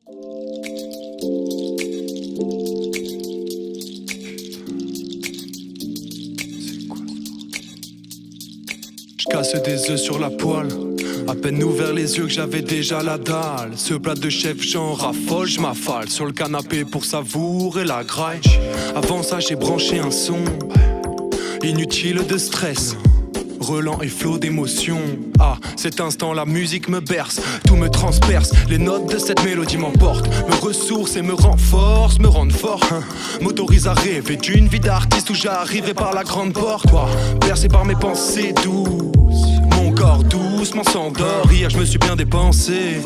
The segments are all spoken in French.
Je casse des œufs sur la poêle. À peine ouvert les yeux que j'avais déjà la dalle. Ce plat de chef j'en raffole, je m'affale sur le canapé pour savourer la graille. Avant ça j'ai branché un son, inutile de stress, relent et flot d'émotions. Ah, cet instant la musique me berce, tout me transperce. Les notes de cette mélodie m'emportent, me ressourcent et me renforcent, me rendent fort, m'autorise à rêver d'une vie d'artiste où j'arriverai par la grande porte. Bercé par mes pensées douces, mon corps doucement s'endort. Hier je me suis bien dépensé,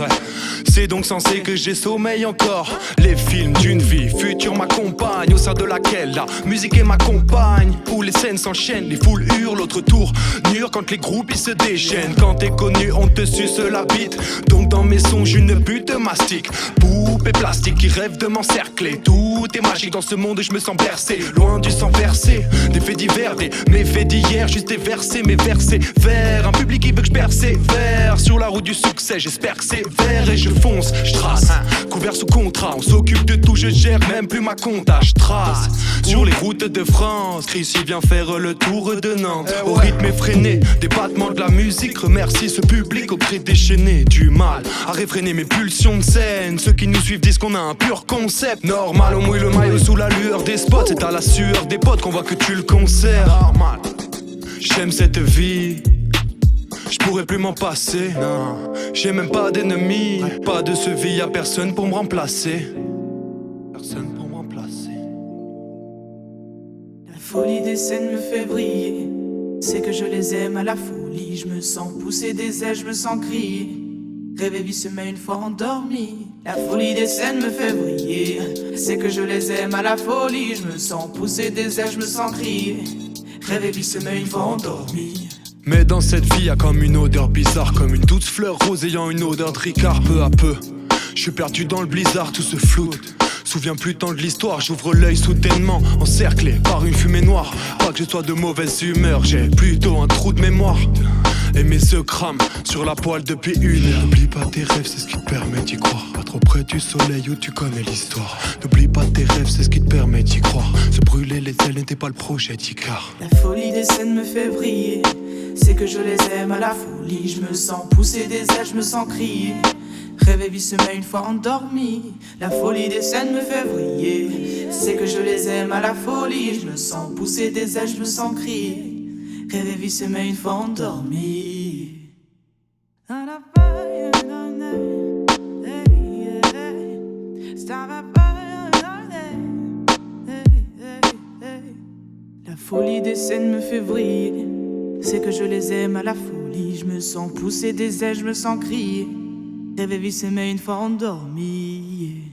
c'est donc censé que j'ai sommeil encore. Les films d'une vie future m'accompagnent, au sein de laquelle la musique est ma compagne. Où les scènes s'enchaînent, les foules hurlent, l'autre tour mûr quand les groupes ils se déchaînent. Quand t'es connu on te suce la bite, donc dans mes songes une butte de mastic. Poupée plastique qui rêve de m'encercler. Tout est magique dans ce monde et je me sens bercé, loin du sang versé. Des faits divers, des méfaits d'hier, juste des versets, mes versets vers un public qui veut que je persévère. Sur la route du succès, j'espère que c'est vert et je fonce, je trace. Couvert sous contrat, on s'occupe de tout, je gère même plus ma compta, je trace. Sur les routes de France, Chrissy vient faire le tour de Nantes. Au rythme effréné, des battements de la musique. Remercie ce public auprès déchaîné. Du mal à réfréner mes pulsions de scène. Ceux qui nous suivent disent qu'on a un pur concept. Normal, on mouille le maillot sous la lueur des spots. C'est à la sueur des potes qu'on voit que tu le conserves. Normal, j'aime cette vie, je pourrais plus m'en passer, non. J'ai même pas d'ennemis, pas de ce y'a personne pour me remplacer. Personne pour me remplacer. La folie des scènes me fait briller. C'est que je les aime à la folie. Je me sens pousser des ailes, je me sens crier. Rêver vie se met une fois endormi. La folie des scènes me fait briller. C'est que je les aime à la folie. Je me sens pousser des ailes, je me sens crier. Rêver vie se met une fois endormi. Mais dans cette vie y'a comme une odeur bizarre, comme une douce fleur rose ayant une odeur de Ricard. Peu à peu, je suis perdu dans le blizzard, tout se floute. Souviens plus tant de l'histoire, j'ouvre l'œil soudainement, encerclé par une fumée noire. Pas que je sois de mauvaise humeur, j'ai plutôt un trou de mémoire. Et mes œufs crament sur la poêle depuis une heure. N'oublie pas tes rêves, c'est ce qui te permet d'y croire. Pas trop près du soleil où tu connais l'histoire. N'oublie pas tes rêves, c'est ce qui te permet d'y croire. Se brûler les ailes n'était pas le projet d'Icar. La folie des scènes me fait briller. C'est que je les aime à la folie. Je me sens pousser des ailes, je me sens crier. Rêver vie se met une fois endormi. La folie des scènes me fait briller. C'est que je les aime à la folie. Je me sens pousser des ailes, je me sens crier. Rêver vie se met une fois endormi. La folie des scènes me fait briller. C'est que je les aime à la folie. Je me sens pousser des ailes, je me sens crier. Rêver vie se met une fois endormi.